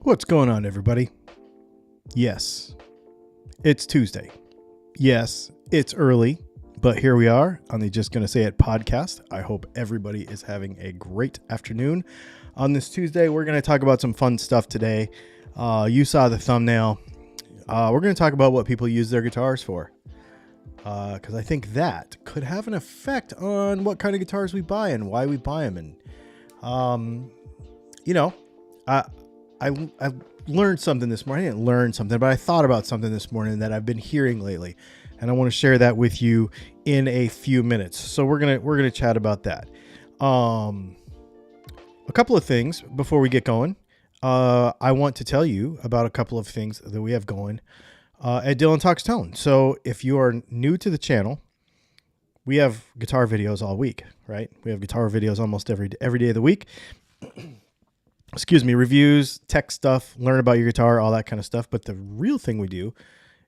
What's going on, everybody? Yes, it's Tuesday. Yes, it's early, but here we are on the Just Gonna Say It podcast. I hope everybody is having a great afternoon. On this Tuesday, we're going to talk about some fun stuff today. You saw the thumbnail. We're going to talk about what people use their guitars for, because I think that could have an effect on what kind of guitars we buy and why we buy them. And, I learned something this morning. I didn't learn something, but I thought about something this morning that I've been hearing lately, and I want to share that with you in a few minutes. So we're gonna chat about that. A couple of things before we get going. I want to tell you about a couple of things that we have going at Dylan Talks Tone. So if you are new to the channel, we have guitar videos all week, right? We have guitar videos almost every day of the week. Reviews, tech stuff, learn about your guitar, all that kind of stuff. But the real thing we do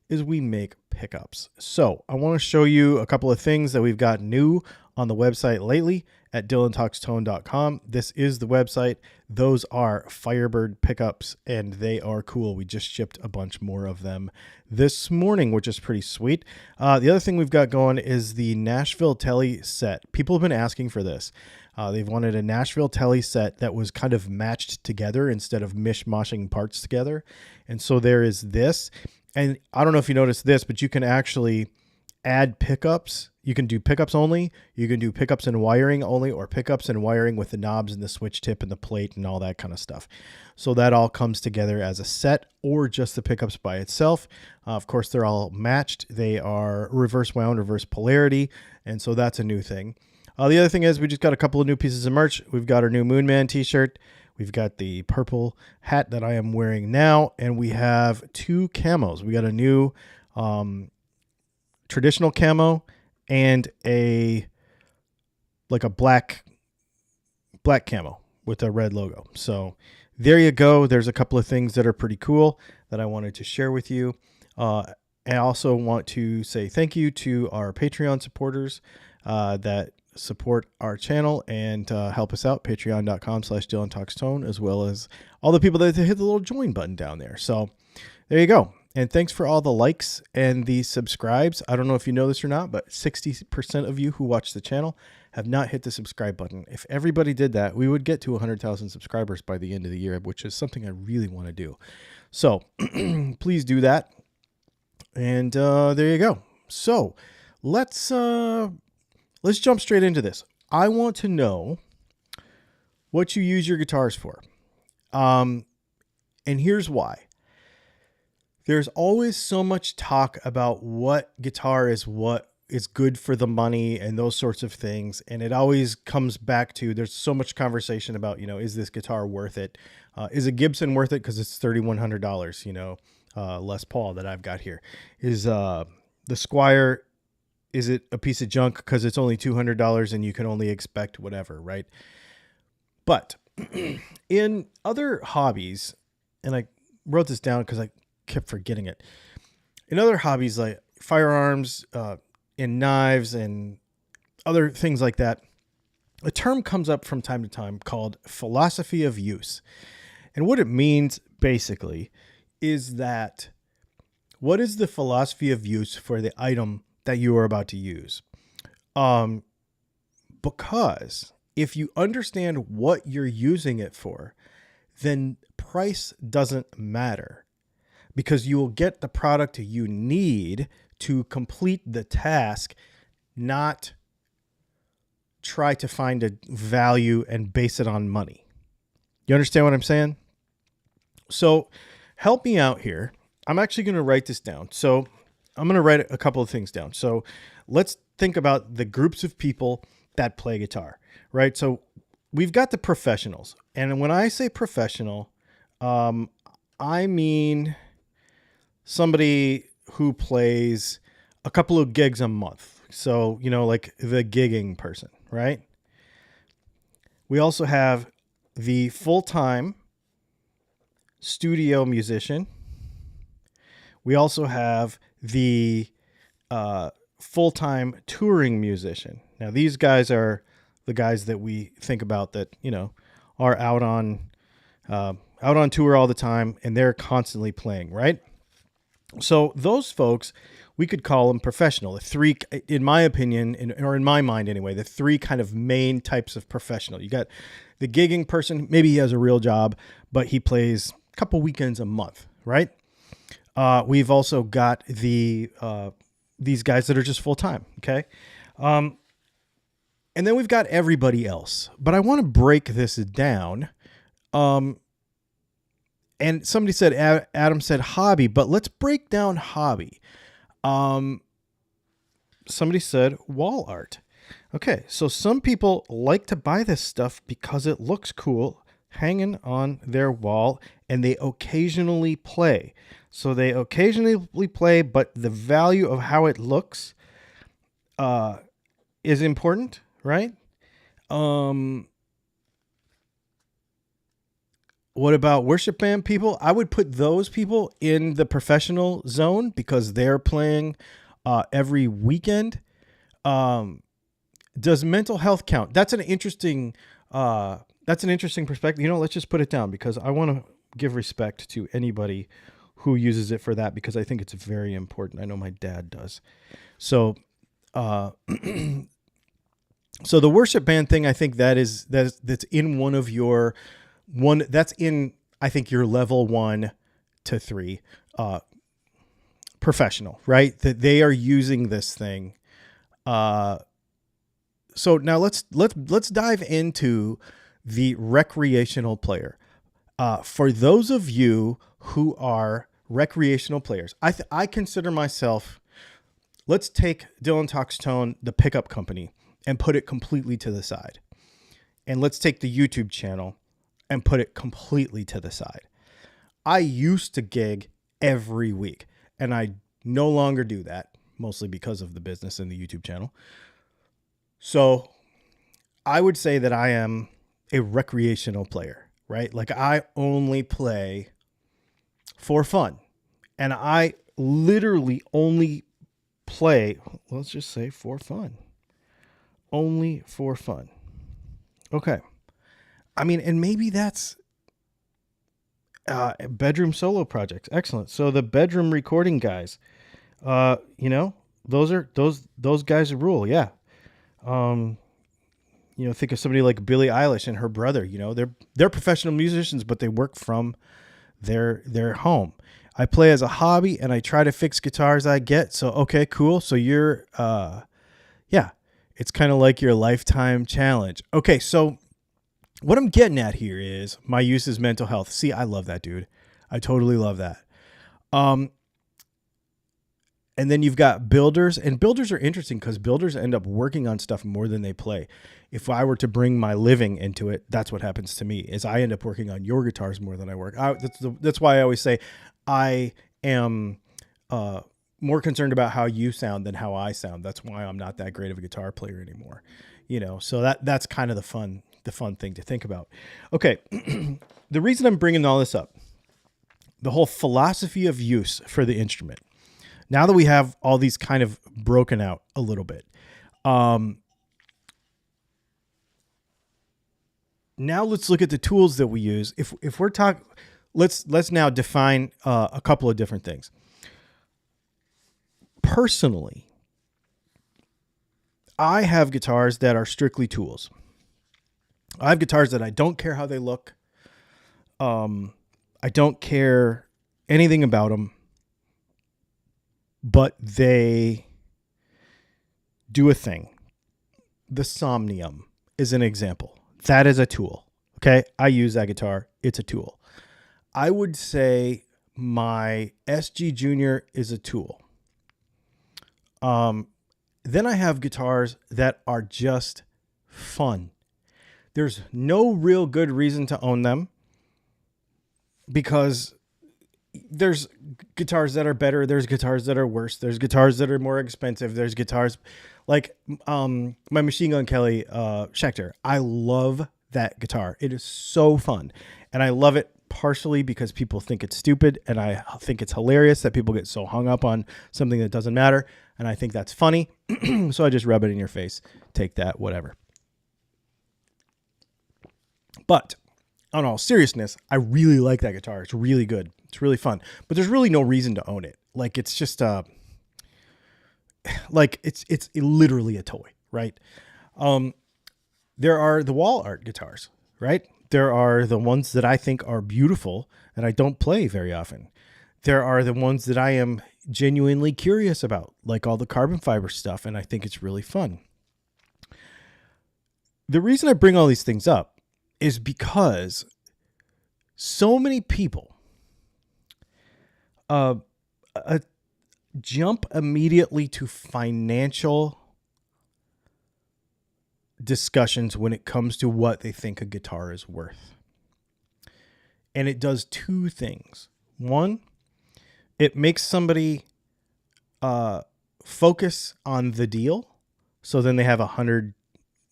is we make pickups. So I want to show you a couple of things that we've got new on the website lately at dylantalkstone.com. This is the website. Those are Firebird pickups, and they are cool. We just shipped a bunch more of them this morning, which is pretty sweet. The other thing we've got going is the Nashville Telly set. People have been asking for this. They've wanted a Nashville Telly set that was kind of matched together instead of mishmashing parts together. And so there is this. And I don't know if you noticed this, but you can actually add pickups. You can do pickups only. You can do pickups and wiring only, or pickups and wiring with the knobs and the switch tip and the plate and all that kind of stuff. So that all comes together as a set, or just the pickups by itself. Of course, they're all matched. They are reverse wound, reverse polarity. And so that's a new thing. The other thing is we just got a couple of new pieces of merch. We've got our new Moonman t-shirt. We've got the purple hat that I am wearing now. And we have two camos. We got a new traditional camo and a black camo with a red logo. So there you go. There's a couple of things that are pretty cool that I wanted to share with you. I also want to say thank you to our Patreon supporters that support our channel and help us out. Patreon.com/DylanTalksTone, as well as all the people that hit the little join button down there. So there you go. And thanks for all the likes and the subscribes. I don't know if you know this or not, but 60% of you who watch the channel have not hit the subscribe button. If everybody did that, we would get to 100,000 subscribers by the end of the year, which is something I really want to do. So please do that. And there you go. So let's jump straight into this. I want to know what you use your guitars for. And here's why. There's always so much talk about what guitar is good for the money and those sorts of things. And it always comes back to, there's so much conversation about, is this guitar worth it? Is a Gibson worth it? Because it's $3,100, Les Paul that I've got here. Is the Squier, is it a piece of junk because it's only $200 and you can only expect whatever, right? But in other hobbies, and I wrote this down because I kept forgetting it. In other hobbies like firearms and knives and other things like that, a term comes up from time to time called philosophy of use. And what it means basically is that what is the philosophy of use for the item that you are about to use? Because if you understand what you're using it for, then price doesn't matter, because you will get the product you need to complete the task, not try to find a value and base it on money. You understand what I'm saying? So help me out here. I'm actually going to write this down. So I'm going to write a couple of things down. So let's think about the groups of people that play guitar, right? So we've got the professionals. And when I say professional, I mean somebody who plays a couple of gigs a month. So, like the gigging person, right? We also have the full-time studio musician. We also have the full-time touring musician. Now, these guys are the guys that we think about that, are out on out on tour all the time, and they're constantly playing, right? So those folks, we could call them professional. The three, in my opinion, or in my mind anyway, the three kind of main types of professional. You got the gigging person, maybe he has a real job, but he plays a couple weekends a month, right? We've also got these guys that are just full time, okay? And then we've got everybody else. But I want to break this down. And somebody said, Adam said hobby, but let's break down hobby. Somebody said wall art. Okay, so some people like to buy this stuff because it looks cool hanging on their wall, and they occasionally play. So they occasionally play, but the value of how it looks is important, right? What about worship band people? I would put those people in the professional zone because they're playing every weekend. Does mental health count? That's an interesting perspective. Let's just put it down because I want to give respect to anybody who uses it for that because I think it's very important. I know my dad does. So, so the worship band thing, I think that's in one of your that's in, I think, your level 1 to 3 professional, right? That they are using this thing. So now let's dive into the recreational player. For those of you who are recreational players, I consider myself. Let's take Dylan Talks Tone, the pickup company, and put it completely to the side. And let's take the YouTube channel and put it completely to the side. I used to gig every week, and I no longer do that, mostly because of the business and the YouTube channel. So I would say that I am a recreational player, right? Like I only play for fun, and I literally only play, let's just say, for fun. Only for fun. Okay. I mean, and maybe that's bedroom solo projects. Excellent. So the bedroom recording guys, those guys rule. Yeah. Think of somebody like Billie Eilish and her brother. They're professional musicians, but they work from their home. I play as a hobby and I try to fix guitars I get. So, okay, cool. So you're, it's kind of like your lifetime challenge. Okay. So what I'm getting at here is my use is mental health. See, I love that, dude. I totally love that. And then you've got builders, and builders are interesting because builders end up working on stuff more than they play. If I were to bring my living into it, that's what happens to me is I end up working on your guitars more than I work. That's why I always say I am more concerned about how you sound than how I sound. That's why I'm not that great of a guitar player anymore. So that's kind of the fun thing to think about. Okay. The reason I'm bringing all this up, the whole philosophy of use for the instrument. Now that we have all these kind of broken out a little bit, now let's look at the tools that we use. If we're talking, let's now define a couple of different things. Personally, I have guitars that are strictly tools. I have guitars that I don't care how they look. I don't care anything about them, but they do a thing. The Somnium is an example. That is a tool. Okay. I use that guitar. It's a tool. I would say my SG Junior is a tool. Then I have guitars that are just fun. There's no real good reason to own them because there's guitars that are better. There's guitars that are worse. There's guitars that are more expensive. There's guitars like my Machine Gun Kelly Schecter. I love that guitar. It is so fun. And I love it partially because people think it's stupid. And I think it's hilarious that people get so hung up on something that doesn't matter. And I think that's funny. So I just rub it in your face. Take that, whatever. But on all seriousness, I really like that guitar. It's really good. It's really fun. But there's really no reason to own it. Like it's just like it's literally a toy, right? There are the wall art guitars, right? There are the ones that I think are beautiful and I don't play very often. There are the ones that I am genuinely curious about, like all the carbon fiber stuff, and I think it's really fun. The reason I bring all these things up is because so many people jump immediately to financial discussions when it comes to what they think a guitar is worth. And it does two things. One, it makes somebody focus on the deal. So then they have 100,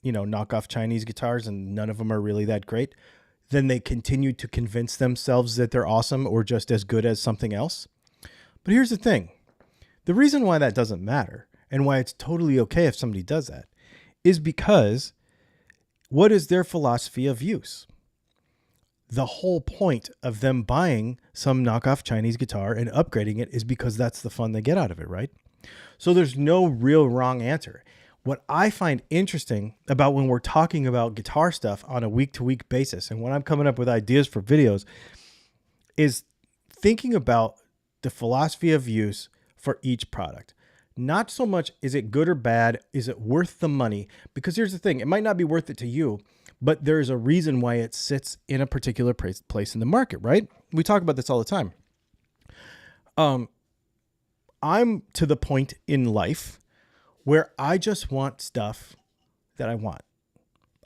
knockoff Chinese guitars and none of them are really that great. Then they continue to convince themselves that they're awesome or just as good as something else. But here's the thing. The reason why that doesn't matter and why it's totally okay if somebody does that is because what is their philosophy of use? The whole point of them buying some knockoff Chinese guitar and upgrading it is because that's the fun they get out of it, right? So there's no real wrong answer. What I find interesting about when we're talking about guitar stuff on a week-to-week basis and when I'm coming up with ideas for videos is thinking about the philosophy of use for each product. Not so much is it good or bad, is it worth the money? Because here's the thing, it might not be worth it to you, but there's a reason why it sits in a particular place in the market, right? We talk about this all the time. I'm to the point in life where I just want stuff that I want.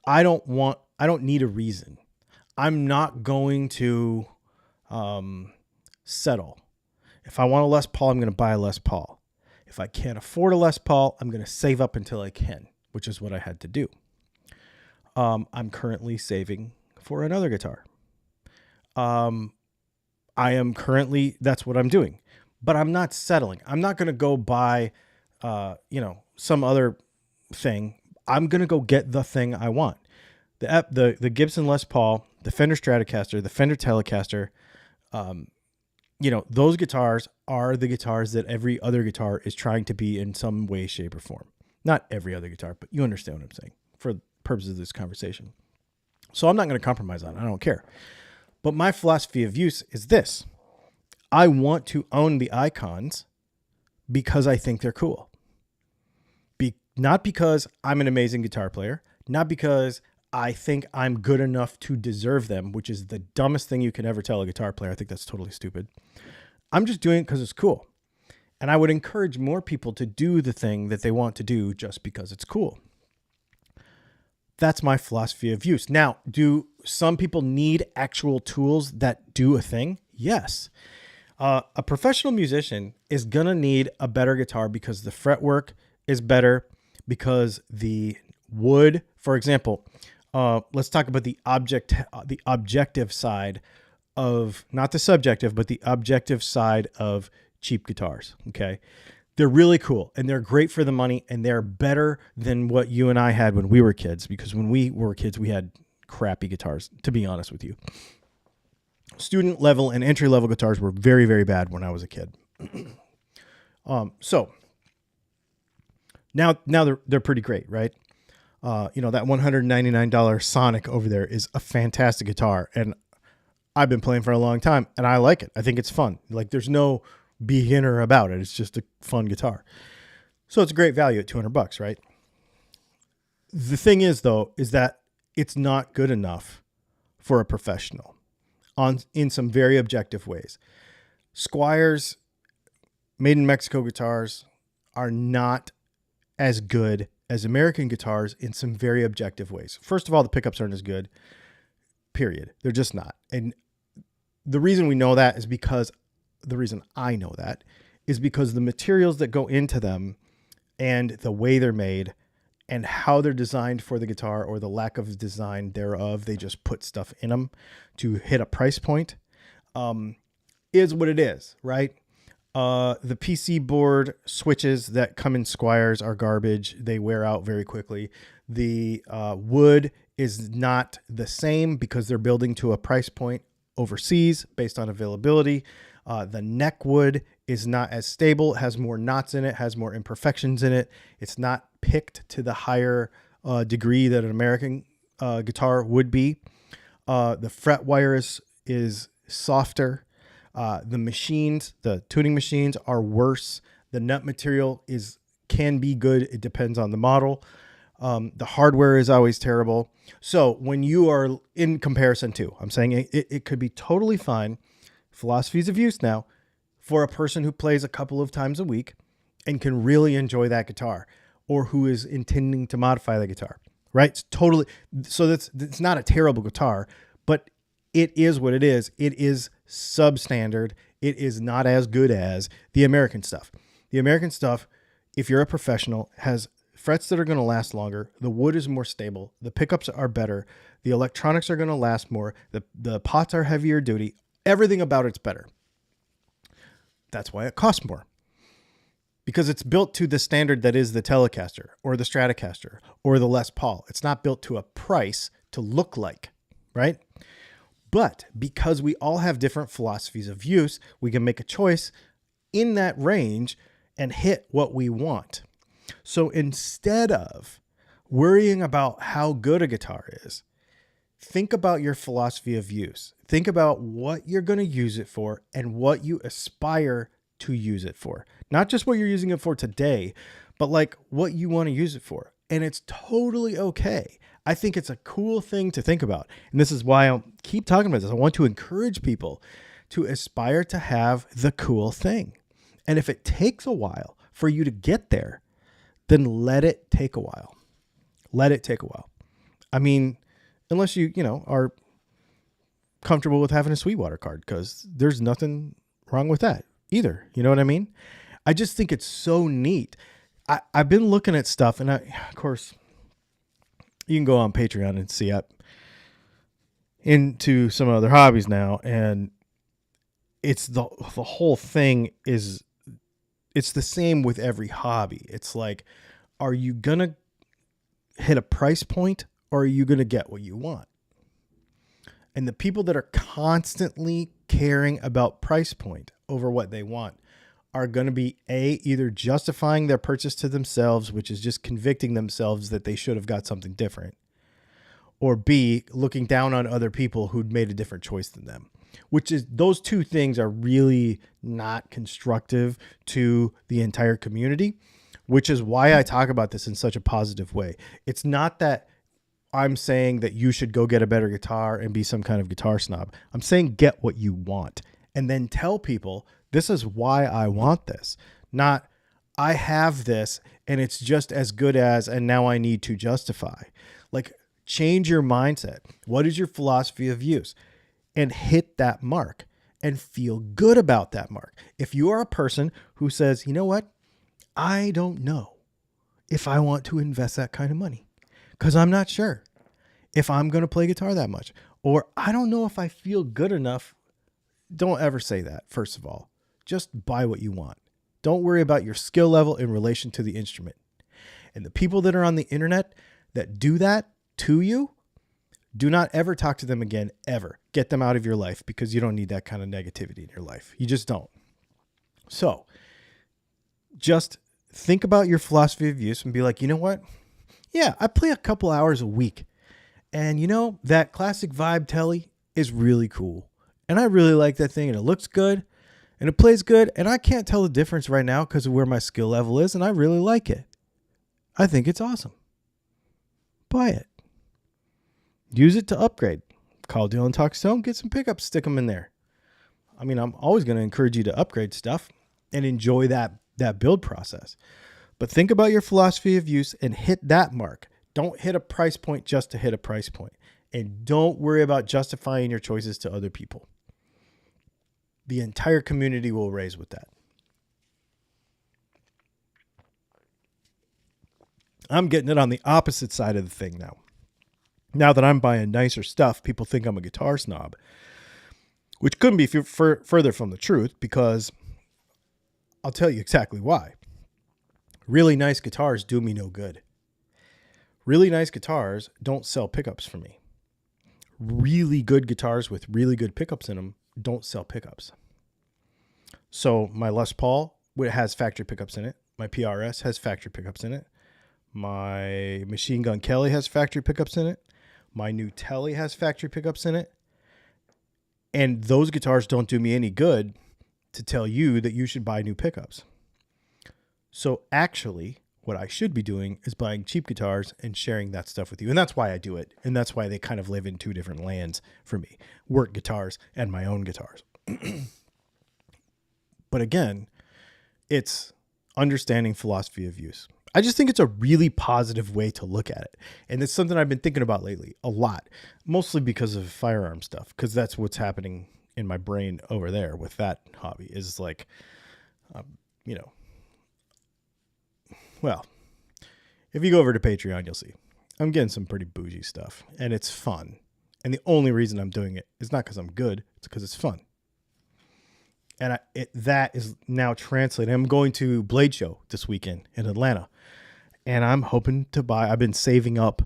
I don't need a reason. I'm not going to settle. If I want a Les Paul, I'm going to buy a Les Paul. If I can't afford a Les Paul, I'm going to save up until I can, which is what I had to do. I'm currently saving for another guitar. That's what I'm doing, but I'm not settling. I'm not going to go buy, some other thing. I'm going to go get the thing I want. The Gibson Les Paul, the Fender Stratocaster, the Fender Telecaster, those guitars are the guitars that every other guitar is trying to be in some way, shape, or form. Not every other guitar, but you understand what I'm saying for the purposes of this conversation. So I'm not going to compromise on it. I don't care. But my philosophy of use is this. I want to own the icons because I think they're cool. Not because I'm an amazing guitar player, not because I think I'm good enough to deserve them, which is the dumbest thing you can ever tell a guitar player. I think that's totally stupid. I'm just doing it because it's cool. And I would encourage more people to do the thing that they want to do just because it's cool. That's my philosophy of use. Now, do some people need actual tools that do a thing? Yes. A professional musician is going to need a better guitar because the fretwork is better, because the wood, for example, let's talk about the objective side of, not the subjective, but the objective side of cheap guitars. Okay. They're really cool and they're great for the money and they're better than what you and I had when we were kids, because when we were kids, we had crappy guitars, to be honest with you. Student level and entry level guitars were very, very bad when I was a kid. So now they're pretty great, right? That $199 Sonic over there is a fantastic guitar, and I've been playing for a long time, and I like it. I think it's fun. Like, there's no beginner about it. It's just a fun guitar. So it's a great value at $200, right? The thing is, though, is that it's not good enough for a professional in some very objective ways. Squire's made in Mexico guitars are not as good as American guitars in some very objective ways. First of all, the pickups aren't as good, period. They're just not. And the reason we know that is because the reason I know that is because the materials that go into them and the way they're made and how they're designed for the guitar, or the lack of design thereof, they just put stuff in them to hit a price point, is what it is, right? The PC board switches that come in Squires are garbage. They wear out very quickly. The wood is not the same because they're building to a price point overseas based on availability. The neck wood is not as stable, has more knots in it, has more imperfections in it. It's not picked to the higher degree that an American guitar would be. The fret wire is softer. The machines, the tuning machines, are worse. The nut material can be good. It depends on the model. The hardware is always terrible. So when you are in comparison to, I'm saying it could be totally fine. Philosophies of use now for a person who plays a couple of times a week and can really enjoy that guitar, or who is intending to modify the guitar, right? It's totally, so it's not a terrible guitar, but it is what it is. It is substandard. It is not as good as the American stuff. The American stuff, if you're a professional, has frets that are going to last longer. The wood is more stable. The pickups are better. The electronics are going to last more. The pots are heavier duty. Everything about it's better. That's why it costs more. Because it's built to the standard that is the Telecaster or the Stratocaster or the Les Paul. It's not built to a price to look like, right? But because we all have different philosophies of use, we can make a choice in that range and hit what we want. So instead of worrying about how good a guitar is, think about your philosophy of use. Think about what you're going to use it for and what you aspire to use it for. Not just what you're using it for today, but like what you want to use it for. And it's totally okay. I think it's a cool thing to think about. And this is why I keep talking about this. I want to encourage people to aspire to have the cool thing. And if it takes a while for you to get there, then let it take a while. Let it take a while. I mean, unless you are comfortable with having a Sweetwater card, because there's nothing wrong with that either. You know what I mean? I just think it's so neat. I've been looking at stuff, and of course, you can go on Patreon and see up into some other hobbies now, and it's the whole thing is, it's the same with every hobby. It's like, are you going to hit a price point, or are you going to get what you want? And the people that are constantly caring about price point over what they want are going to be either justifying their purchase to themselves, which is just convicting themselves that they should have got something different, or B, looking down on other people who'd made a different choice than them, which is, those two things are really not constructive to the entire community, which is why I talk about this in such a positive way. It's not that I'm saying that you should go get a better guitar and be some kind of guitar snob. I'm saying get what you want and then tell people, this is why I want this. Not, I have this and it's just as good as, and now I need to justify. Like, change your mindset. What is your philosophy of use? And hit that mark and feel good about that mark. If you are a person who says, you know what? I don't know if I want to invest that kind of money because I'm not sure if I'm going to play guitar that much, or I don't know if I feel good enough. Don't ever say that. First of all, just buy what you want. Don't worry about your skill level in relation to the instrument. And the people that are on the internet that do that to you, do not ever talk to them again, ever. Get them out of your life, because you don't need that kind of negativity in your life. You just don't. So just think about your philosophy of use and be like, you know what? Yeah, I play a couple hours a week. And that classic vibe telly is really cool. And I really like that thing, and it looks good and it plays good. And I can't tell the difference right now because of where my skill level is. And I really like it. I think it's awesome. Buy it. Use it to upgrade. Call Dylan Talk Stone, get some pickups, stick them in there. I mean, I'm always going to encourage you to upgrade stuff and enjoy that build process. But think about your philosophy of use and hit that mark. Don't hit a price point just to hit a price point. And don't worry about justifying your choices to other people. The entire community will raise with that. I'm getting it on the opposite side of the thing now. Now that I'm buying nicer stuff, people think I'm a guitar snob, which couldn't be further from the truth, because I'll tell you exactly why. Really nice guitars do me no good. Really nice guitars don't sell pickups for me. Really good guitars with really good pickups in them don't sell pickups. So my Les Paul has factory pickups in it. My PRS has factory pickups in it. My Machine Gun Kelly has factory pickups in it. My new Telly has factory pickups in it. And those guitars don't do me any good to tell you that you should buy new pickups. So actually, what I should be doing is buying cheap guitars and sharing that stuff with you. And that's why I do it. And that's why they kind of live in two different lands for me. Work guitars and my own guitars. But again, it's understanding philosophy of use. I just think it's a really positive way to look at it. And it's something I've been thinking about lately a lot, mostly because of firearm stuff, because that's what's happening in my brain over there with that hobby is like, well, if you go over to Patreon, you'll see I'm getting some pretty bougie stuff and it's fun. And the only reason I'm doing it is not because I'm good. It's because it's fun. And that is now translated. I'm going to Blade Show this weekend in Atlanta. And I'm hoping to buy, I've been saving up.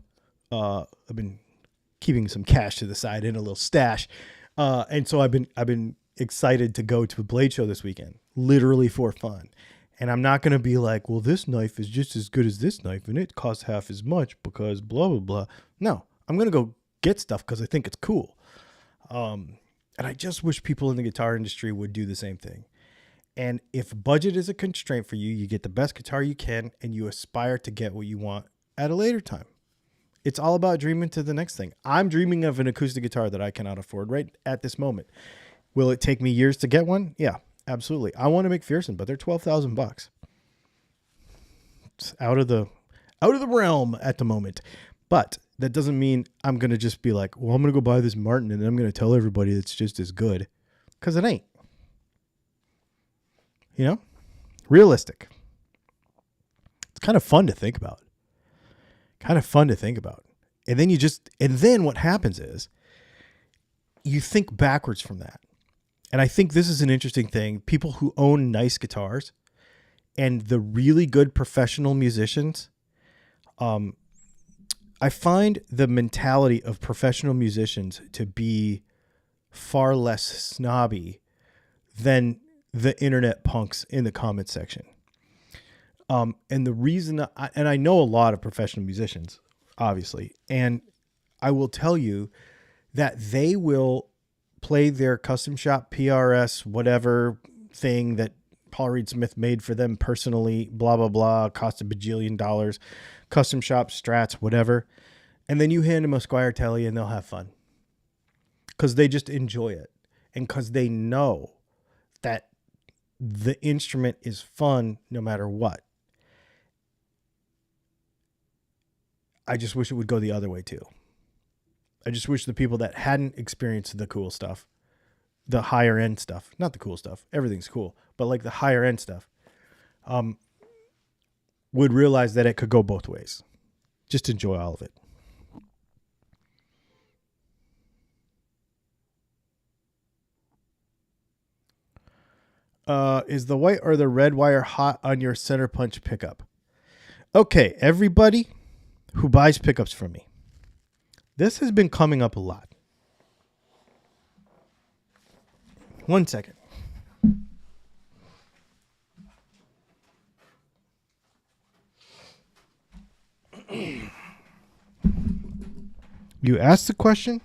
I've been keeping some cash to the side in a little stash. And so I've been excited to go to a Blade Show this weekend, literally for fun. And I'm not going to be like, well, this knife is just as good as this knife and it costs half as much because blah, blah, blah. No, I'm going to go get stuff because I think it's cool. And I just wish people in the guitar industry would do the same thing. And if budget is a constraint for you, you get the best guitar you can and you aspire to get what you want at a later time. It's all about dreaming to the next thing. I'm dreaming of an acoustic guitar that I cannot afford right at this moment. Will it take me years to get one? Yeah, absolutely. I want a McPherson, but they're $12,000. It's out of the realm at the moment. But that doesn't mean I'm going to just be like, well, I'm going to go buy this Martin and I'm going to tell everybody it's just as good. Because it ain't. You know? Realistic. It's kind of fun to think about. And then what happens is you think backwards from that. And I think this is an interesting thing. People who own nice guitars and the really good professional musicians, I find the mentality of professional musicians to be far less snobby than the internet punks in the comment section. And the reason, I know a lot of professional musicians, obviously, and I will tell you that they will play their custom shop PRS, whatever thing that Paul Reed Smith made for them personally, blah, blah, blah, cost $1 bajillion, custom shop, Strats, whatever. And then you hand them a Squier Telly and they'll have fun because they just enjoy it. And because they know that the instrument is fun no matter what. I just wish it would go the other way too. I just wish the people that hadn't experienced the cool stuff, the higher end stuff, not the cool stuff, everything's cool, but like the higher end stuff, would realize that it could go both ways. Just enjoy all of it. Is the white or the red wire hot on your center punch pickup? Okay, everybody who buys pickups from me, this has been coming up a lot. One second. You asked the question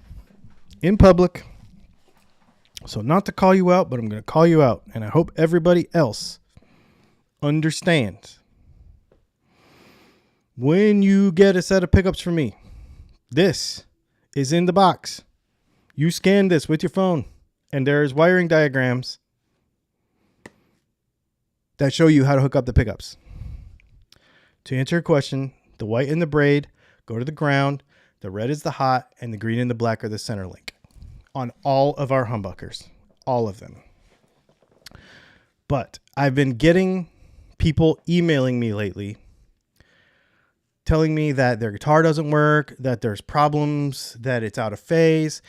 in public. So not to call you out, but I'm going to call you out. And I hope everybody else understands. When you get a set of pickups from me, this is in the box. You scan this with your phone, and there's wiring diagrams that show you how to hook up the pickups. To answer your question, the white and the braid go to the ground, the red is the hot, and the green and the black are the center link. On all of our humbuckers, all of them. But I've been getting people emailing me lately telling me that their guitar doesn't work, that there's problems, that it's out of phase.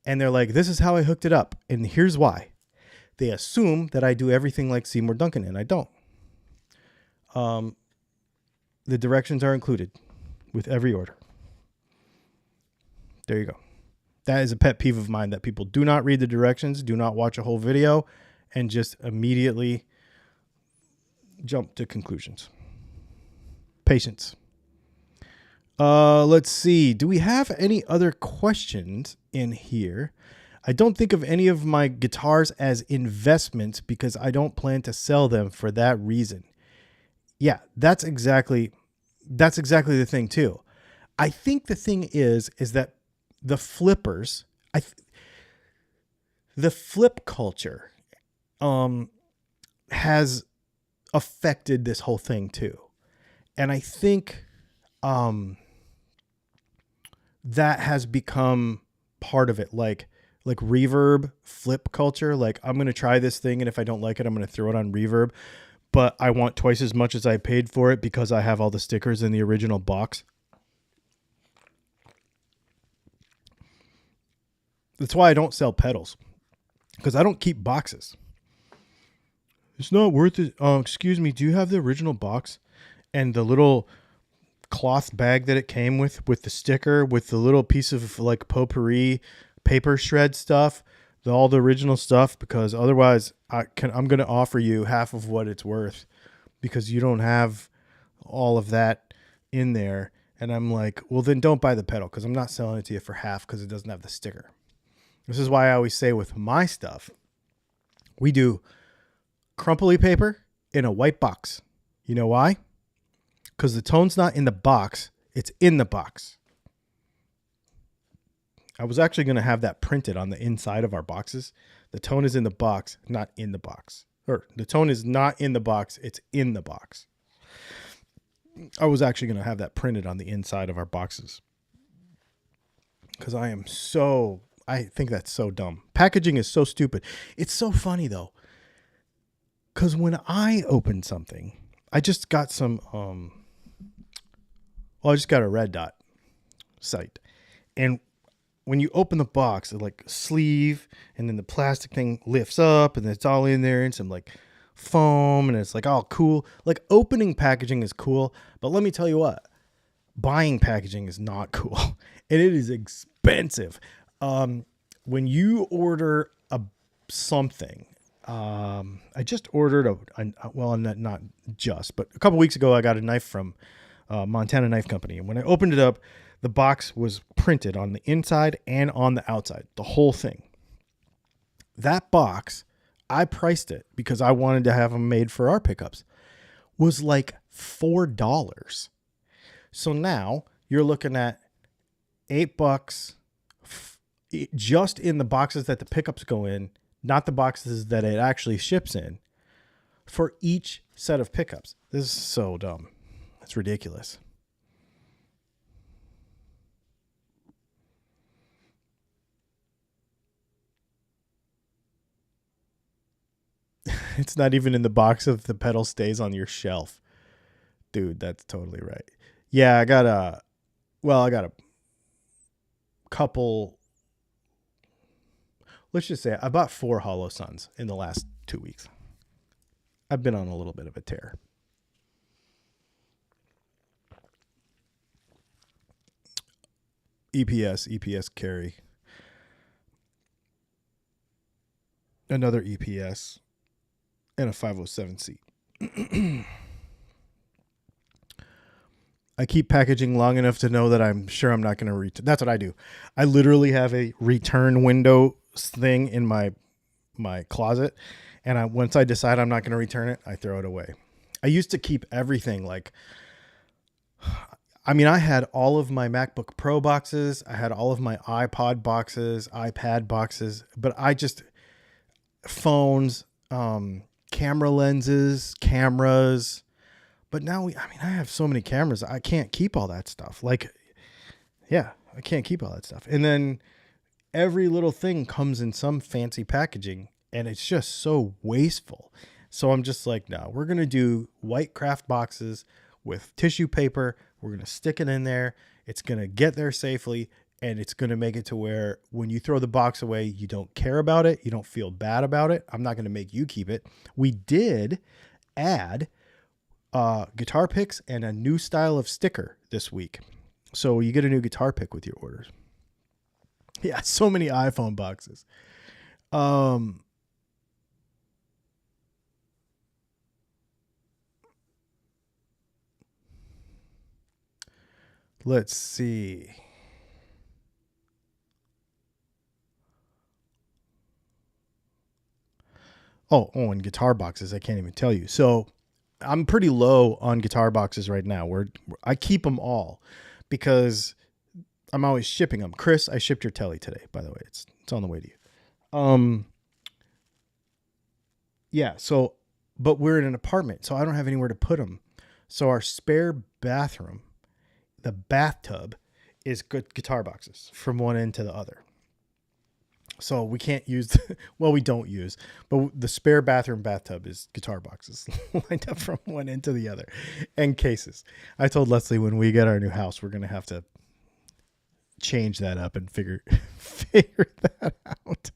And they're like, this is how I hooked it up. And here's why. They assume that I do everything like Seymour Duncan, and I don't. The directions are included with every order. There you go. That is a pet peeve of mine, that people do not read the directions, do not watch a whole video, and just immediately jump to conclusions. Patience. Let's see. Do we have any other questions in here? I don't think of any of my guitars as investments because I don't plan to sell them for that reason. Yeah, that's exactly the thing too. I think the thing is that the flippers, the flip culture, has affected this whole thing too. And I think, that has become part of it. Like reverb flip culture. Like, I'm going to try this thing, and if I don't like it, I'm going to throw it on reverb, but I want twice as much as I paid for it because I have all the stickers in the original box. That's why I don't sell pedals, because I don't keep boxes. It's not worth it. Excuse me, do you have the original box and the little cloth bag that it came with the sticker, with the little piece of like potpourri paper shred stuff, all the original stuff? Because otherwise I'm going to offer you half of what it's worth because you don't have all of that in there. And I'm like, well, then don't buy the pedal, because I'm not selling it to you for half because it doesn't have the sticker. This is why I always say with my stuff, we do crumply paper in a white box. You know why? Because the tone's not in the box. It's in the box. I was actually going to have that printed on the inside of our boxes. The tone is in the box, not in the box. Or the tone is not in the box. It's in the box. I was actually going to have that printed on the inside of our boxes. Because I think that's so dumb. Packaging is so stupid. It's so funny though. Because when I open something, I just got I just got a Red Dot sight. And when you open the box, it's like sleeve, and then the plastic thing lifts up, and it's all in there, and some like foam, and it's like all cool. Like, opening packaging is cool, but let me tell you what, buying packaging is not cool, and it is expensive. When you order something, I just ordered not just, but a couple weeks ago, I got a knife from Montana Knife Company. And when I opened it up, the box was printed on the inside and on the outside, the whole thing. That box, I priced it because I wanted to have them made for our pickups, was like $4. So now you're looking at $8 just in the boxes that the pickups go in, not the boxes that it actually ships in, for each set of pickups. This is so dumb. It's ridiculous. It's not even in the box if the pedal stays on your shelf. Dude, that's totally right. Yeah, I got a couple. Let's just say I bought 4 Hollow Suns in the last 2 weeks. I've been on a little bit of a tear. EPS carry. Another EPS. And a 507C. I keep packaging long enough to know that I'm sure I'm not going to return. That's what I do. I literally have a return window thing in my closet. And once I decide I'm not going to return it, I throw it away. I used to keep everything. I had all of my MacBook Pro boxes. I had all of my iPod boxes, iPad boxes, but phones, camera lenses, cameras. But now I have so many cameras. I can't keep all that stuff. I can't keep all that stuff. And then every little thing comes in some fancy packaging, and it's just so wasteful. So I'm just like, no, we're going to do white craft boxes with tissue paper. We're going to stick it in there. It's going to get there safely, and it's going to make it to where when you throw the box away, you don't care about it. You don't feel bad about it. I'm not going to make you keep it. We did add guitar picks and a new style of sticker this week. So you get a new guitar pick with your orders. Yeah, so many iPhone boxes. Um, let's see. And guitar boxes. I can't even tell you. So I'm pretty low on guitar boxes right now. I keep them all because I'm always shipping them. Chris, I shipped your telly today, by the way. It's on the way to you. Yeah. So, but we're in an apartment, so I don't have anywhere to put them. So our spare bathroom, the bathtub, is good guitar boxes from one end to the other. So we can't use, well, we don't use, but the spare bathroom bathtub is guitar boxes lined up from one end to the other and cases. I told Leslie when we get our new house, we're going to have to change that up and figure that out.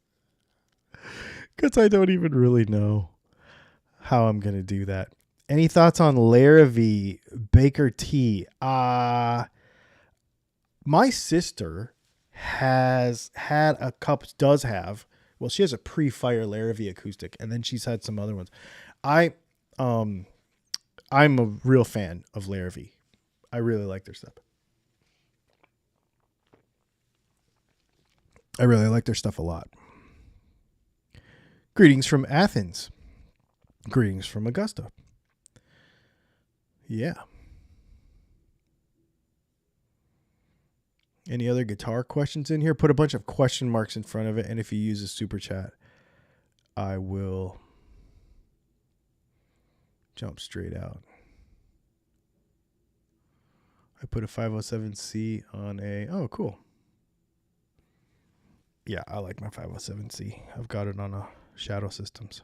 Because I don't even really know how I'm going to do that. Any thoughts on Larrivee Baker Tea? My sister has had a couple, she has a pre-fire Larrivee acoustic, and then she's had some other ones. I'm a real fan of Larrivee. I really like their stuff. I really like their stuff a lot. Greetings from Athens. Greetings from Augusta. Yeah. Any other guitar questions in here? Put a bunch of question marks in front of it, and if you use a super chat, I will jump straight out. I put a 507C on oh, cool. Yeah, I like my 507C. I've got it on a Shadow Systems.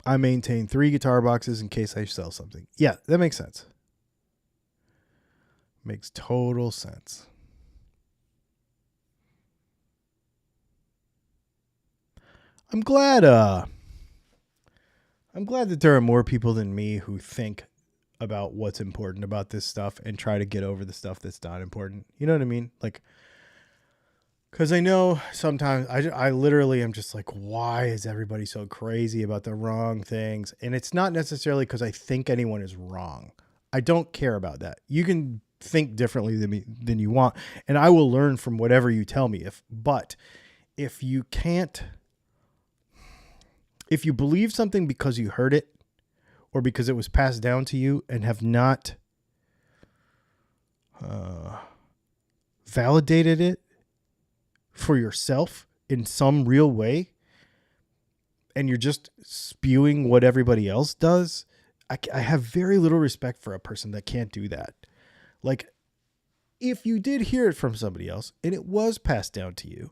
I maintain 3 guitar boxes in case I sell something. Yeah, that makes sense. Makes total sense. I'm glad that there are more people than me who think about what's important about this stuff and try to get over the stuff that's not important. You know what I mean? Like, because I know sometimes I literally am just like, why is everybody so crazy about the wrong things? And it's not necessarily because I think anyone is wrong. I don't care about that. You can think differently than you want, and I will learn from whatever you tell me. But if you believe something because you heard it or because it was passed down to you and have not validated it for yourself in some real way, and you're just spewing what everybody else does, I have very little respect for a person that can't do that. Like, if you did hear it from somebody else and it was passed down to you,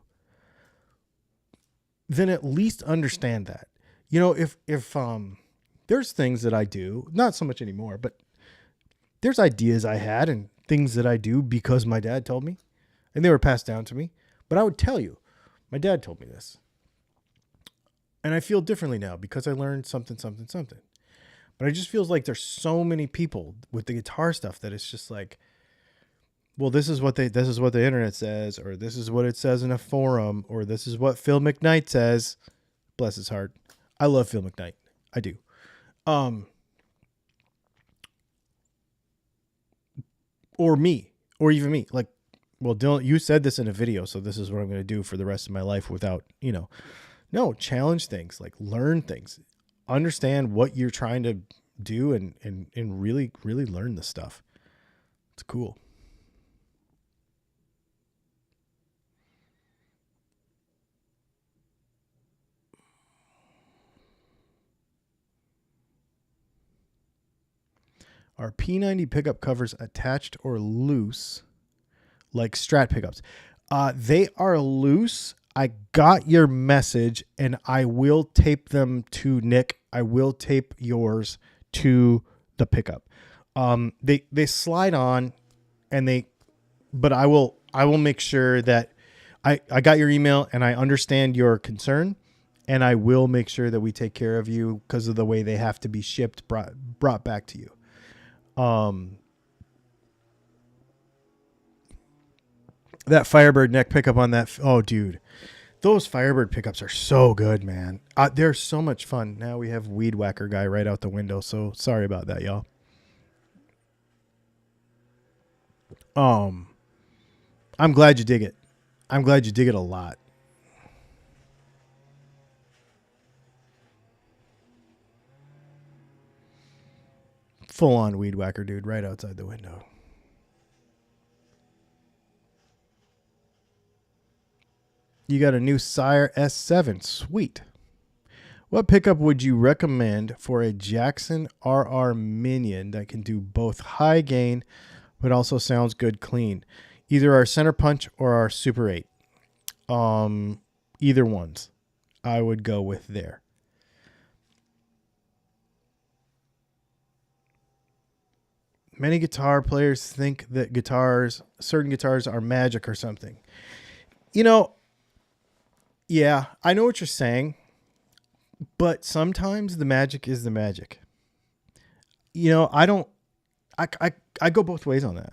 then at least understand that. You know, if there's things that I do, not so much anymore, but there's ideas I had and things that I do because my dad told me and they were passed down to me. But I would tell you, my dad told me this. And I feel differently now because I learned something. But it just feels like there's so many people with the guitar stuff that it's just like, well, this is what the internet says, or this is what it says in a forum, or this is what Phil McKnight says. Bless his heart. I love Phil McKnight. I do. Or me, or even me. Like, well, Dylan, you said this in a video, so this is what I'm going to do for the rest of my life without, no, challenge things, like learn things, understand what you're trying to do and really, really learn this stuff. It's cool. Are P90 pickup covers attached or loose like Strat pickups? They are loose. I got your message and I will tape them to Nick. I will tape yours to the pickup. They slide on but I will make sure that I got your email and I understand your concern and I will make sure that we take care of you because of the way they have to be shipped, brought back to you. That Firebird neck pickup on that. Oh, dude. Those Firebird pickups are so good, man. They're so much fun. Now we have Weed Whacker guy right out the window, so sorry about that, y'all. I'm glad you dig it. I'm glad you dig it a lot. Full on Weed Whacker, dude, right outside the window. You got a new Sire S7. Sweet. What pickup would you recommend for a Jackson RR Minion that can do both high gain but also sounds good clean? Either our Center Punch or our Super 8. Either ones I would go with there. Many guitar players think that certain guitars are magic or something. You know, yeah, I know what you're saying, but sometimes the magic is the magic. You know, I go both ways on that.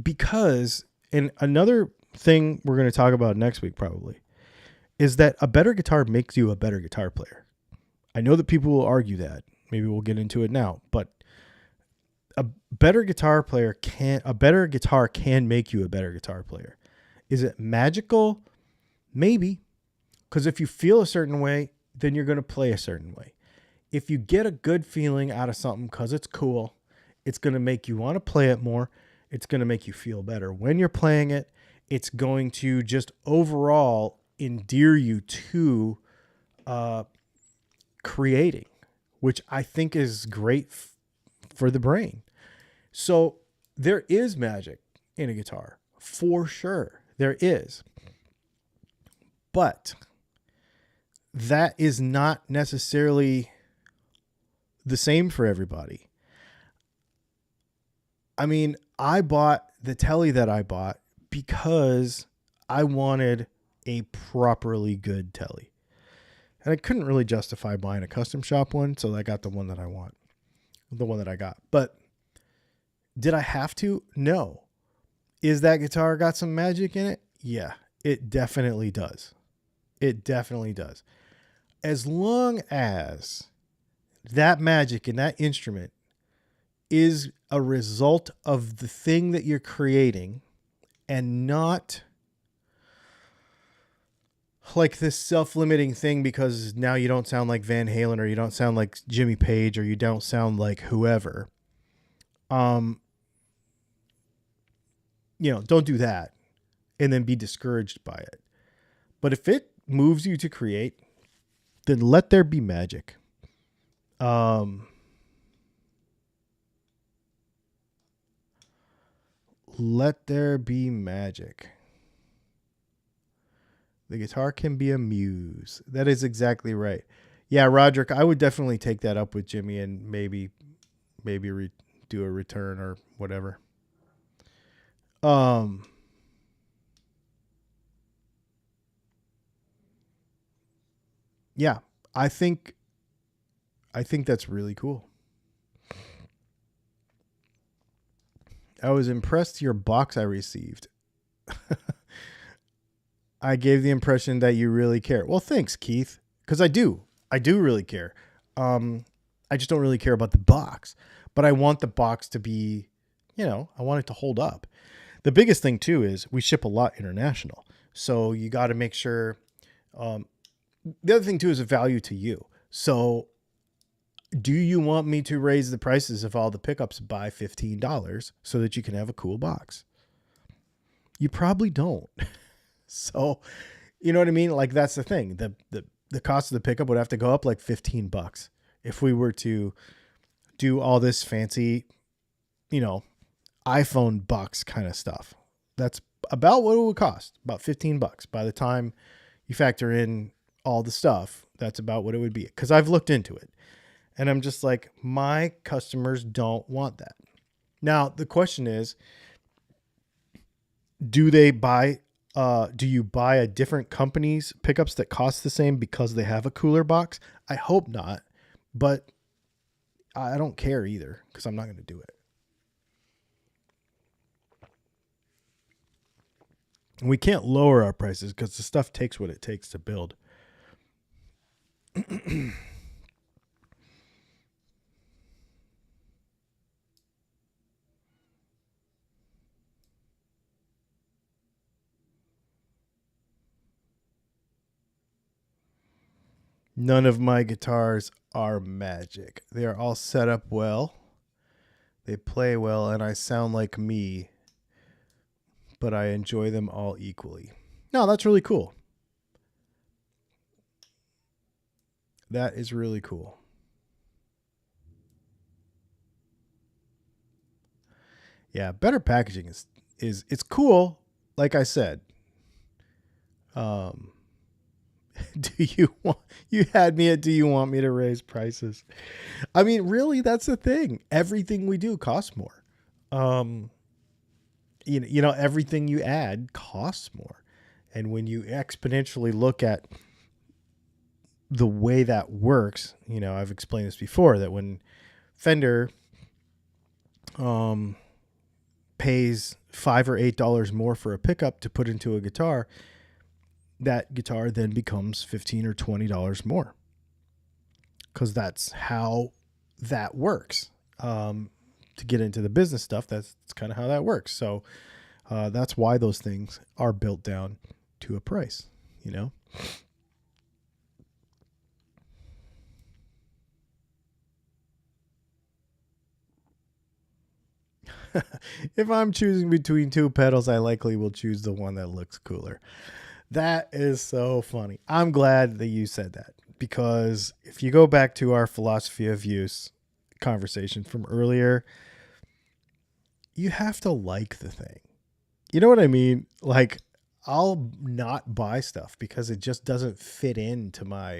Because, and another thing we're going to talk about next week probably, is that a better guitar makes you a better guitar player. I know that people will argue that. Maybe we'll get into it now, but a better guitar can make you a better guitar player. Is it magical? Maybe. Because if you feel a certain way, then you're going to play a certain way. If you get a good feeling out of something because it's cool, it's going to make you want to play it more. It's going to make you feel better when you're playing it. It's going to just overall endear you to creating, which I think is great for the brain. So there is magic in a guitar, for sure. There is. But that is not necessarily the same for everybody. I mean, I bought the Tele that I bought because I wanted a properly good Tele. And I couldn't really justify buying a custom shop one, so I got the one that I want. The one that I got. But did I have to? No. Is that guitar got some magic in it? Yeah, it definitely does. It definitely does. As long as that magic in that instrument is a result of the thing that you're creating and not like this self-limiting thing because now you don't sound like Van Halen or you don't sound like Jimmy Page or you don't sound like whoever. Don't do that and then be discouraged by it. But if it moves you to create, then let there be magic. Let there be magic. The guitar can be a muse. That is exactly right. Yeah, Roderick, I would definitely take that up with Jimmy and maybe do a return or whatever. Yeah, I think that's really cool. I was impressed your box I received. I gave the impression that you really care. Well, thanks, Keith. Because I do really care. I just don't really care about the box. But I want the box to be, I want it to hold up. The biggest thing, too, is we ship a lot international. So you got to make sure. The other thing, too, is a value to you. So do you want me to raise the prices of all the pickups by $15 so that you can have a cool box? You probably don't. So, you know what I mean? Like, that's the thing. The cost of the pickup would have to go up like $15 if we were to do all this fancy, iPhone box kind of stuff. That's about what it would cost, about $15. By the time you factor in all the stuff, that's about what it would be. Because I've looked into it. And I'm just like, my customers don't want that. Now, the question is, do they buy Do you buy a different company's pickups that cost the same because they have a cooler box? I hope not, but I don't care either because I'm not going to do it. And we can't lower our prices because the stuff takes what it takes to build. None of my guitars are magic. They are all set up well. They play well, and I sound like me, but I enjoy them all equally. No, that's really cool. That is really cool. Yeah, better packaging is it's cool. Like I said, um, do you had me at do you want me to raise prices? I mean, really, that's the thing. Everything we do costs more. Um, you know, everything you add costs more. And when you exponentially look at the way that works, you know, I've explained this before that when Fender pays $5 or $8 more for a pickup to put into a guitar, that guitar then becomes $15 or $20 more, because that's how that works. To get into the business stuff, that's kind of how that works. So that's why those things are built down to a price, you know. If I'm choosing between two pedals, I likely will choose the one that looks cooler. That is so funny. I'm glad that you said that, because if you go back to our philosophy of use conversation from earlier, you have to like the thing. You know what I mean? Like, I'll not buy stuff because it just doesn't fit into my.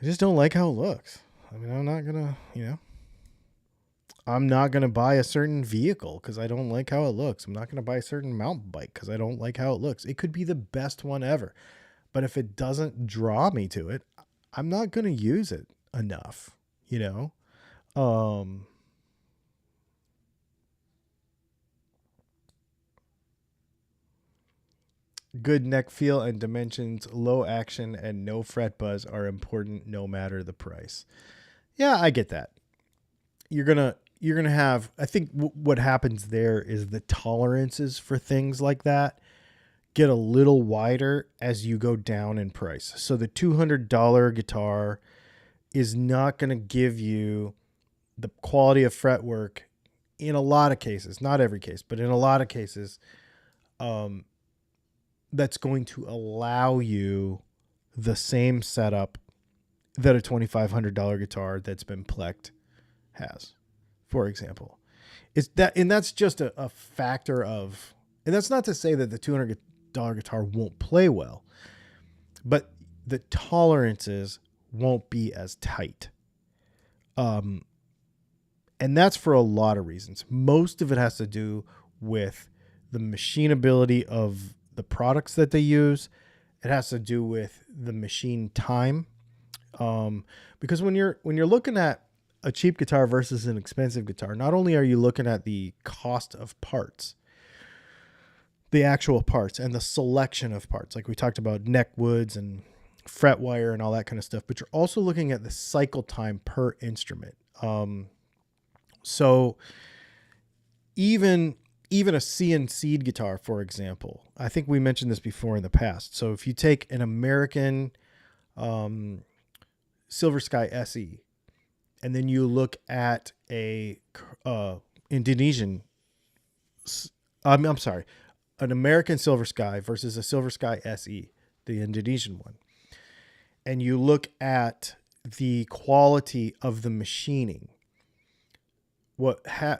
I just don't like how it looks. I mean, I'm not going to, I'm not going to buy a certain vehicle because I don't like how it looks. I'm not going to buy a certain mountain bike because I don't like how it looks. It could be the best one ever, but if it doesn't draw me to it, I'm not going to use it enough, you know? Good neck feel and dimensions, low action, and no fret buzz are important no matter the price. Yeah, I get that. You're gonna have. I think what happens there is the tolerances for things like that get a little wider as you go down in price. So the $200 guitar is not going to give you the quality of fretwork in a lot of cases, not every case, but in a lot of cases, that's going to allow you the same setup that a $2,500 guitar that's been plecked has, for example. It's that, and that's just a factor of, and that's not to say that the $200 guitar won't play well, but the tolerances won't be as tight. And that's for a lot of reasons. Most of it has to do with the machinability of the products that they use. It has to do with the machine time. Because when you're looking at a cheap guitar versus an expensive guitar, not only are you looking at the cost of parts, the actual parts and the selection of parts, like we talked about neck woods and fret wire and all that kind of stuff, but you're also looking at the cycle time per instrument. So even a CNC'd guitar, for example, I think we mentioned this before in the past. So if you take an American Silver Sky SE, and then you look at a Indonesian, I'm sorry, an American Silver Sky versus a Silver Sky SE, the Indonesian one, and you look at the quality of the machining,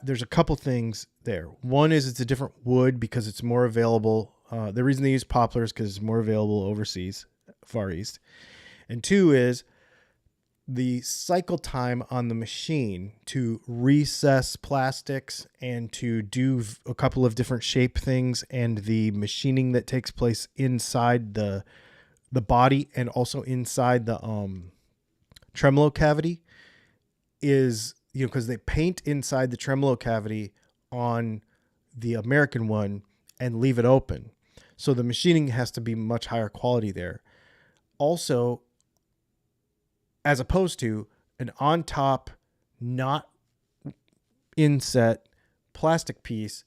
there's a couple things there. One is it's a different wood because it's more available. The reason they use poplar is because it's more available overseas, Far East. And two is the cycle time on the machine to recess plastics and to do a couple of different shape things, and the machining that takes place inside the body and also inside the tremolo cavity is, because they paint inside the tremolo cavity on the American one and leave it open. So the machining has to be much higher quality there. Also, as opposed to an on top, not inset plastic piece,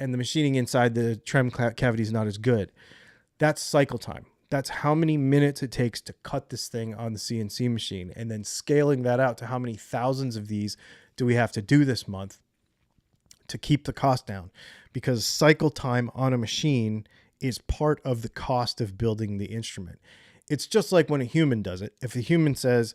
and the machining inside the trem cavity is not as good. That's cycle time. That's how many minutes it takes to cut this thing on the CNC machine, and then scaling that out to how many thousands of these do we have to do this month to keep the cost down, because cycle time on a machine is part of the cost of building the instrument. It's just like when a human does it. If a human says,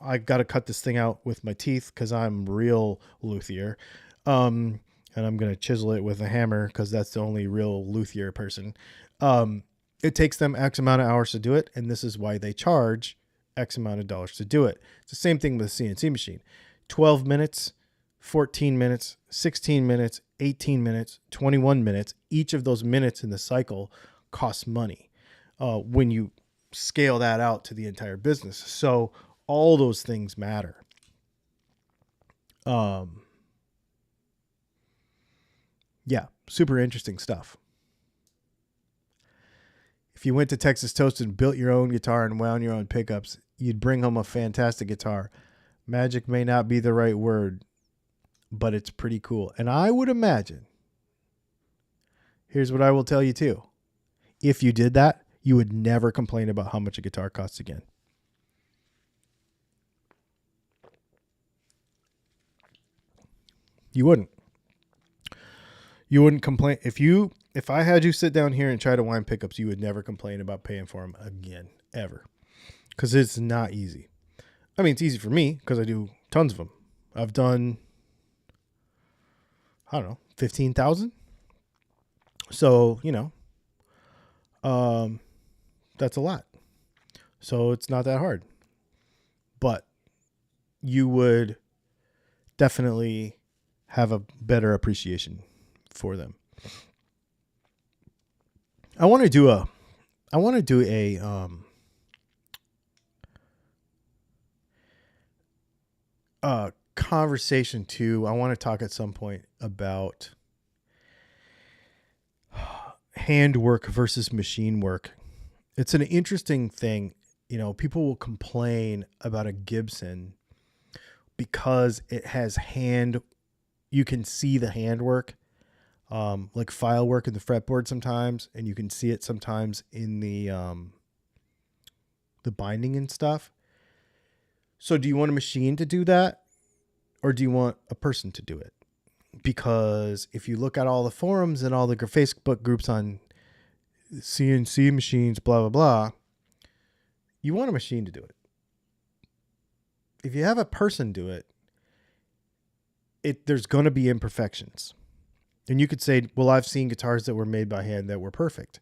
I've got to cut this thing out with my teeth because I'm real luthier, and I'm going to chisel it with a hammer because that's the only real luthier person. It takes them X amount of hours to do it, and this is why they charge X amount of dollars to do it. It's the same thing with a CNC machine. 12 minutes, 14 minutes, 16 minutes, 18 minutes, 21 minutes. Each of those minutes in the cycle costs money when you scale that out to the entire business. So all those things matter. Yeah, super interesting stuff. If you went to Texas Toast and built your own guitar and wound your own pickups, you'd bring home a fantastic guitar. Magic may not be the right word, but it's pretty cool. And I would imagine, here's what I will tell you too. If you did that, you would never complain about how much a guitar costs again. You wouldn't. You wouldn't complain. If I had you sit down here and try to wind pickups, you would never complain about paying for them again, ever. Because it's not easy. I mean, it's easy for me because I do tons of them. I've done, 15,000. So, that's a lot. So it's not that hard. But you would definitely have a better appreciation for them. I want to do a conversation too. I want to talk at some point about handwork versus machine work. It's an interesting thing. People will complain about a Gibson because it has you can see the handwork, like file work in the fretboard sometimes, and you can see it sometimes in the binding and stuff. So do you want a machine to do that, or do you want a person to do it? Because if you look at all the forums and all the Facebook groups on CNC machines, blah, blah, blah, you want a machine to do it. If you have a person do it, there's going to be imperfections. And you could say, well, I've seen guitars that were made by hand that were perfect.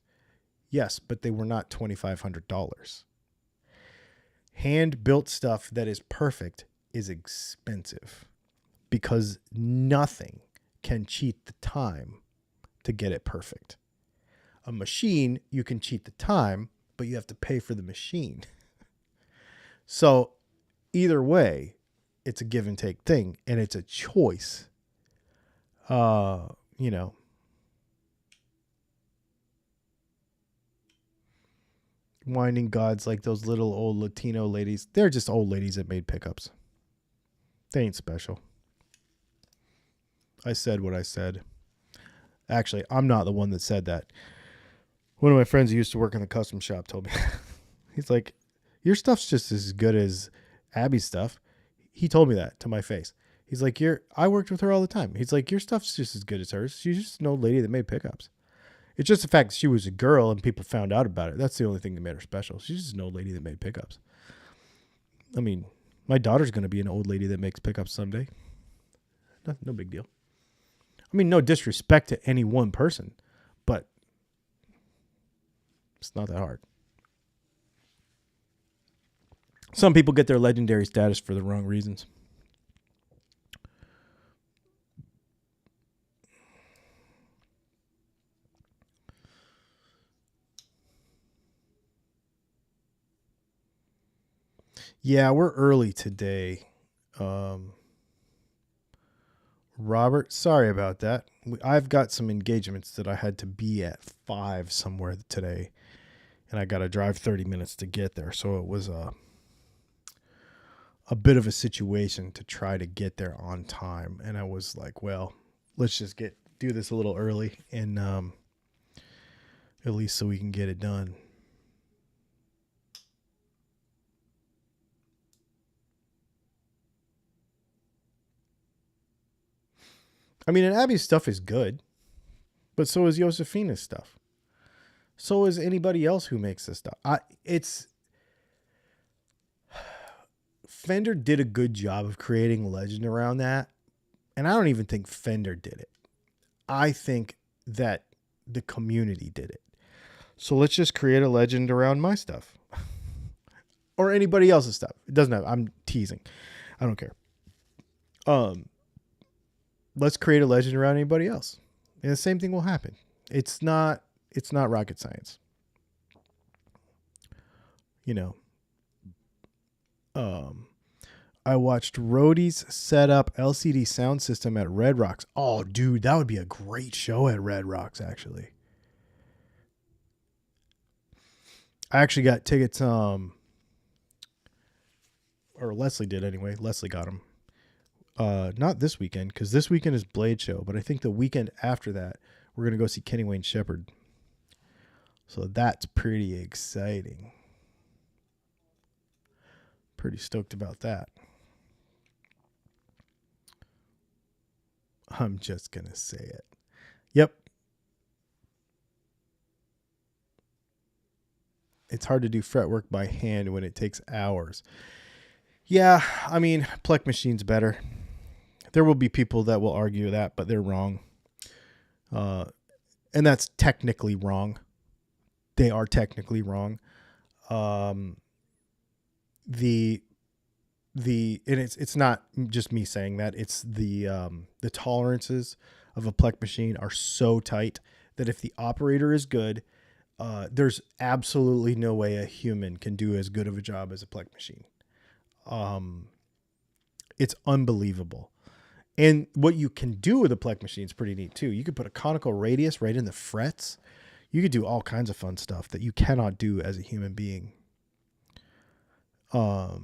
Yes, but they were not $2,500. Hand-built stuff that is perfect is expensive because nothing can cheat the time to get it perfect. A machine, you can cheat the time, but you have to pay for the machine. So either way, it's a give and take thing, and it's a choice. Winding gods like those little old Latino ladies. They're just old ladies that made pickups. They ain't special. I said what I said. Actually, I'm not the one that said that. One of my friends who used to work in the custom shop told me, he's like, your stuff's just as good as Abby's stuff. He told me that to my face. He's like, I worked with her all the time. He's like, your stuff's just as good as hers. She's just an old lady that made pickups. It's just the fact that she was a girl and people found out about it. That's the only thing that made her special. She's just an old lady that made pickups. I mean, my daughter's going to be an old lady that makes pickups someday. No big deal. I mean, no disrespect to any one person, but it's not that hard. Some people get their legendary status for the wrong reasons. Yeah, we're early today. Robert, sorry about that. I've got some engagements that I had to be at 5 somewhere today, and I got to drive 30 minutes to get there. So it was a bit of a situation to try to get there on time. And I was like, well, let's just do this a little early, and at least so we can get it done. I mean, and Abby's stuff is good, but so is Josefina's stuff. So is anybody else who makes this stuff. Fender did a good job of creating legend around that, and I don't even think Fender did it. I think that the community did it. So let's just create a legend around my stuff. Or anybody else's stuff. It doesn't have, I'm teasing. I don't care. Let's create a legend around anybody else. And the same thing will happen. It's not rocket science. You know. I watched Rhodey's set up LCD sound system at Red Rocks. Oh, dude, that would be a great show at Red Rocks, actually. I actually got tickets, or Leslie did anyway. Leslie got them. Not this weekend, because this weekend is Blade Show, but I think the weekend after that, we're going to go see Kenny Wayne Shepherd. So that's pretty exciting. Pretty stoked about that. I'm just going to say it. Yep. It's hard to do fretwork by hand when it takes hours. Yeah, I mean, Plek Machine's better. There will be people that will argue that, but they're wrong. And that's technically wrong. They are technically wrong. And it's not just me saying that. It's the tolerances of a Plek machine are so tight that if the operator is good, there's absolutely no way a human can do as good of a job as a Plek machine. It's unbelievable. And what you can do with a Plek machine is pretty neat too. You could put a conical radius right in the frets. You could do all kinds of fun stuff that you cannot do as a human being. No,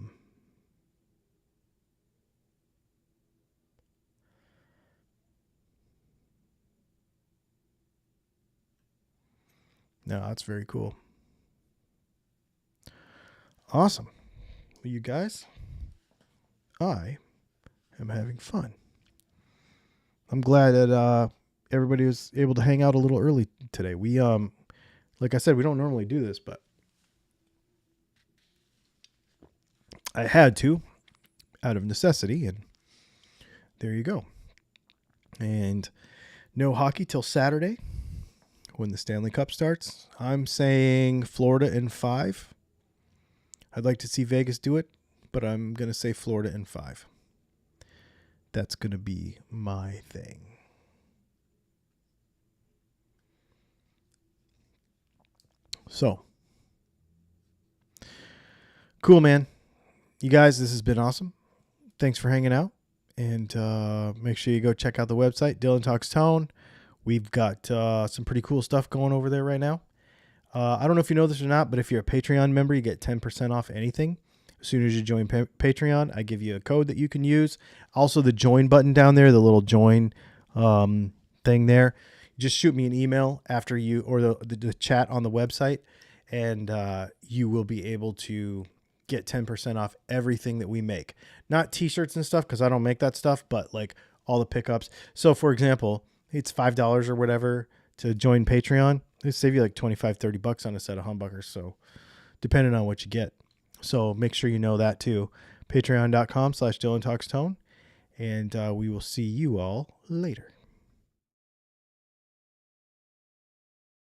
that's very cool. Awesome. Well, you guys, I am having fun. I'm glad that everybody was able to hang out a little early today. We like I said, we don't normally do this, but I had to out of necessity, and there you go. And no hockey till Saturday when the Stanley Cup starts. I'm saying Florida in 5. I'd like to see Vegas do it, but I'm going to say Florida in 5. That's going to be my thing. So, cool, man. You guys, this has been awesome. Thanks for hanging out. And make sure you go check out the website, Dylan Talks Tone. We've got some pretty cool stuff going over there right now. I don't know if you know this or not, but if you're a Patreon member, you get 10% off anything. As soon as you join Patreon, I give you a code that you can use. Also, the join button down there, the little join thing there. Just shoot me an email after you, or the chat on the website, and you will be able to get 10% off everything that we make. Not t-shirts and stuff, because I don't make that stuff, but like all the pickups. So, for example, it's $5 or whatever to join Patreon. They save you like $25-$30 on a set of humbuckers. So depending on what you get. So make sure you know that too. Patreon.com/DylanTalksTone. And we will see you all later.